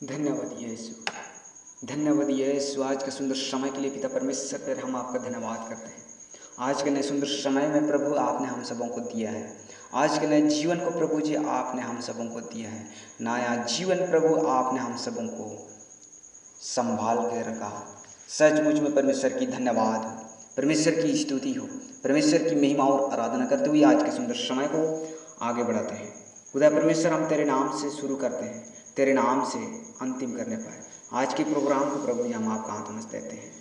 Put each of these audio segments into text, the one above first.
धन्यवाद यीशु। धन्यवाद यीशु, आज के सुंदर समय के लिए पिता परमेश्वर पर हम आपका धन्यवाद करते हैं। आज के नए सुंदर समय में प्रभु आपने हम सबों को दिया है। आज के नए जीवन को प्रभु जी आपने हम सबों को दिया है। नया जीवन प्रभु आपने हम सबों को संभाल के रखा। सचमुच में परमेश्वर की धन्यवाद हो, परमेश्वर की स्तुति हो, परमेश्वर की महिमा और आराधना करते हुए आज के सुंदर समय को आगे बढ़ाते हैं। खुदा परमेश्वर, हम तेरे नाम से शुरू करते हैं, तेरे नाम से अंतिम करने पाए। आज के प्रोग्राम को प्रभु जी हम आपका हाथों में देते हैं।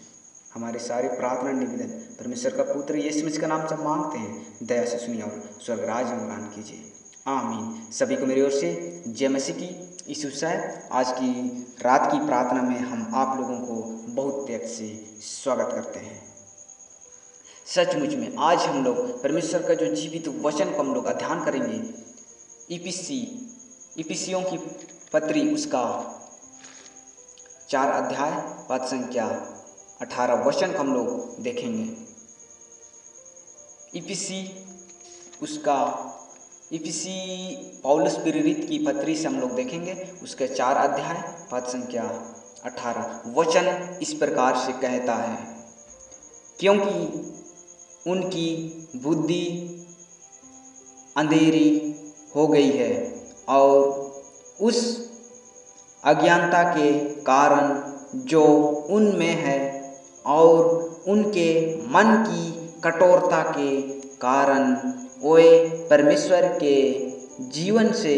हमारी सारी प्रार्थना निवेदन परमेश्वर का पुत्र यीशु मसीह का नाम से मांगते हैं। दया से सुनिए और स्वर्गराज में प्रदान कीजिए, आमीन। सभी को मेरी ओर से जय मसीह की। यीशु साहब, आज की रात की प्रार्थना में हम आप लोगों को बहुत त्याग से स्वागत करते हैं। सचमुच में आज हम लोग परमेश्वर का जो जीवित वचन को हम लोग अध्ययन करेंगे। इफिसियों की पत्री उसका 4 अध्याय पद संख्या 18 वचन को हम लोग देखेंगे। इफिसी पौलुस प्रेरित की पत्री से हम लोग देखेंगे, उसके 4 अध्याय पद संख्या 18 वचन इस प्रकार से कहता है, क्योंकि उनकी बुद्धि अंधेरी हो गई है और उस अज्ञानता के कारण जो उनमें है और उनके मन की कठोरता के कारण वे परमेश्वर के जीवन से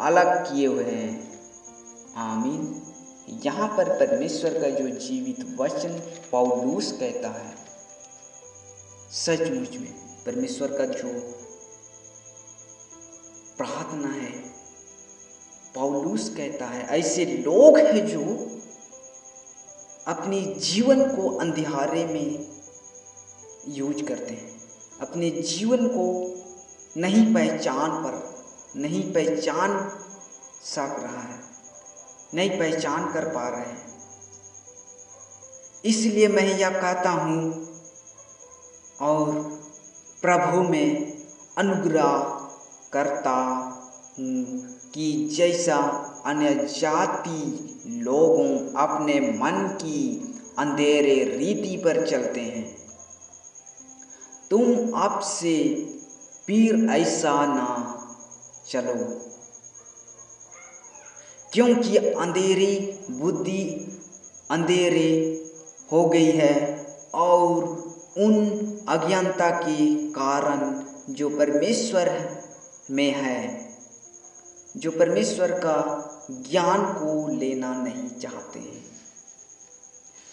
अलग किए हुए हैं। आमीन। यहाँ पर परमेश्वर का जो जीवित वचन पौलुस कहता है, सचमुच में परमेश्वर का जो प्रार्थना है, पौलुस कहता है ऐसे लोग हैं जो अपने जीवन को अंधियारे में यूज करते हैं, अपने जीवन को नहीं पहचान सक रहा है, नहीं पहचान कर पा रहे हैं। इसलिए मैं यह कहता हूँ और प्रभु में अनुग्रह करता हूँ कि जैसा अन्य जाति लोगों अपने मन की अंधेरे रीति पर चलते हैं, तुम अब से फिर ऐसा ना चलो, क्योंकि अंधेरी बुद्धि अंधेरे हो गई है और उन अज्ञानता के कारण जो परमेश्वर में है, जो परमेश्वर का ज्ञान को लेना नहीं चाहते हैं।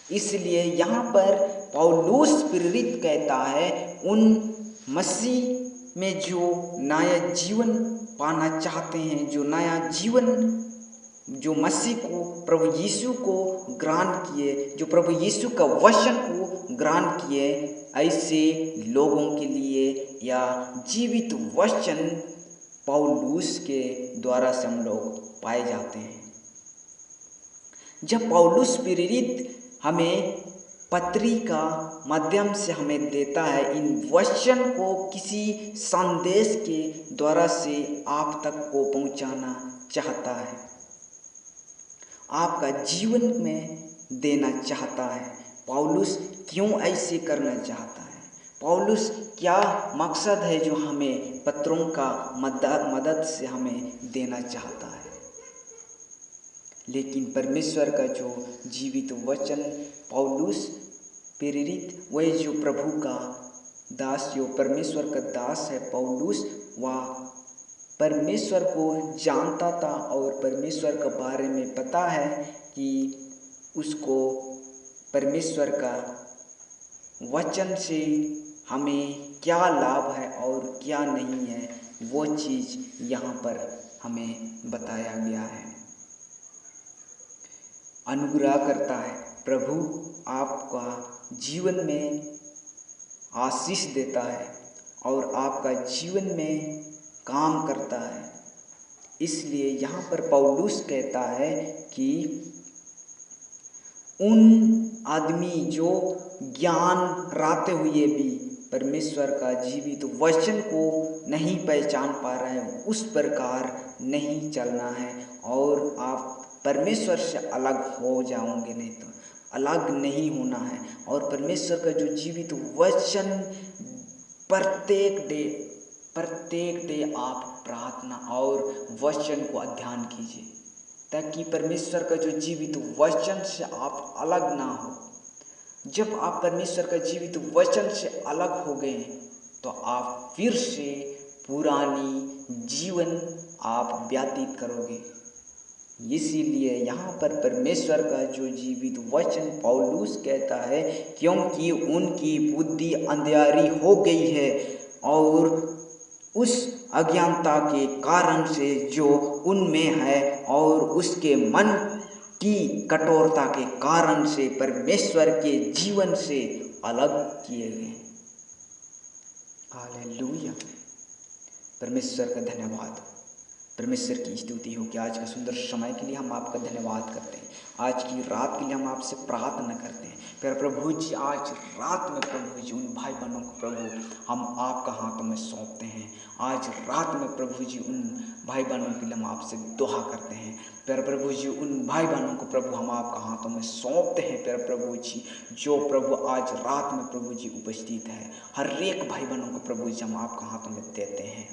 इसलिए यहाँ पर पौलुस प्रेरित कहता है, उन मसीह में जो नया जीवन पाना चाहते हैं, जो नया जीवन जो मसीह को प्रभु यीशु को ग्रहण किए, जो प्रभु यीशु का वचन को ग्रहण किए, ऐसे लोगों के लिए या जीवित वचन पौलुस के द्वारा से हम लोग पाए जाते हैं। जब पौलुस प्रेरित हमें पत्री का माध्यम से हमें देता है, इन वचन को किसी संदेश के द्वारा से आप तक को पहुंचाना चाहता है, आपका जीवन में देना चाहता है। पौलुस क्यों ऐसे करना चाहता है? पौलुस क्या मकसद है जो हमें पत्रों का मदद से हमें देना चाहता है? लेकिन परमेश्वर का जो जीवित वचन पौलुस प्रेरित, वह जो प्रभु का दास, जो परमेश्वर का दास है पौलुस, वह परमेश्वर को जानता था और परमेश्वर के बारे में पता है कि उसको परमेश्वर का वचन से हमें क्या लाभ है और क्या नहीं है, वो चीज़ यहाँ पर हमें बताया गया है। अनुग्रह करता है प्रभु, आपका जीवन में आशीष देता है और आपका जीवन में काम करता है। इसलिए यहाँ पर पौलुस कहता है कि उन आदमी जो ज्ञान रहते हुए भी परमेश्वर का जीवित वचन को नहीं पहचान पा रहे हैं, उस प्रकार नहीं चलना है और आप परमेश्वर से अलग हो जाओगे, नहीं तो अलग नहीं होना है। और परमेश्वर का जो जीवित वचन प्रत्येक डे आप प्रार्थना और वचन को अध्ययन कीजिए, ताकि परमेश्वर का जो जीवित वचन से आप अलग ना हो। जब आप परमेश्वर का जीवित वचन से अलग हो गए तो आप फिर से पुरानी जीवन आप व्यतीत करोगे। इसीलिए यहाँ पर परमेश्वर का जो जीवित वचन पौलुस कहता है, क्योंकि उनकी बुद्धि अंधियारी हो गई है और उस अज्ञानता के कारण से जो उनमें है और उसके मन की कठोरता के कारण से परमेश्वर के जीवन से अलग किए गए। हालेलुया, परमेश्वर का धन्यवाद, परमेश्वर की स्तुति हो कि आज का सुंदर समय के लिए हम आपका धन्यवाद करते हैं। आज की रात के लिए हम आपसे प्रार्थना करते हैं। प्यारे प्रभु जी, आज रात में प्रभु जी उन भाई बहनों को प्रभु हम आपका हाथों में सौंपते हैं। आज रात में प्रभु जी उन भाई बहनों के लिए हम आपसे दुआ करते हैं। प्यारे प्रभु जी उन भाई बहनों को प्रभु हम आपका हाथों में सौंपते हैं। प्यारे प्रभु जी, जो प्रभु आज रात में प्रभु जी उपस्थित है, हर एक भाई बहनों को प्रभु जी हम आपका हाथों में देते हैं।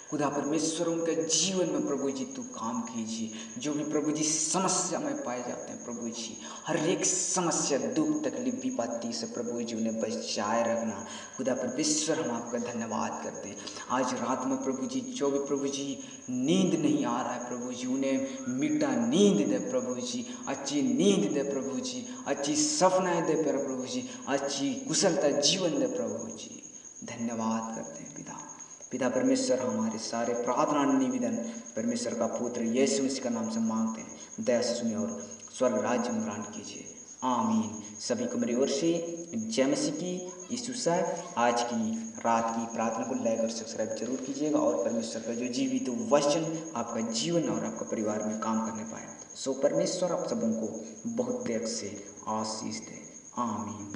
खुदा परमेश्वर उनके जीवन में प्रभु जी तू काम कीजिए। जो भी प्रभु जी समस्या में पाए जाते हैं प्रभु जी, हर एक समस्या, दुख, तकलीफ, विपत्ति से प्रभु जी उन्हें बचाए रखना। खुदा परमेश्वर हम आपका धन्यवाद करते हैं। आज रात में प्रभु जी जो भी प्रभु जी नींद नहीं आ रहा है प्रभु जी, उन्हें मीठा नींद दे प्रभु जी, अच्छी नींद दे प्रभु जी, अच्छी सपनाएं दे प्रभु जी, अच्छी कुशलता जीवन दे प्रभु जी। धन्यवाद करते हैं पिता परमेश्वर। हमारे सारे प्रार्थना निवेदन परमेश्वर का पुत्र यीशु मसीह का नाम से मांगते हैं। दया से सुनिए और स्वर्ग राज्य में ग्रहण कीजिए, आमीन। सभी को मेरी ओर से जय मसीह की। यीशु साहब आज की रात की प्रार्थना को लाइक और सब्सक्राइब जरूर कीजिएगा और परमेश्वर का जो जीवित वचन आपका जीवन और आपका परिवार में काम करने पाए। सो परमेश्वर आप सबों को बहुत प्यार से आशीष दे, आमीन।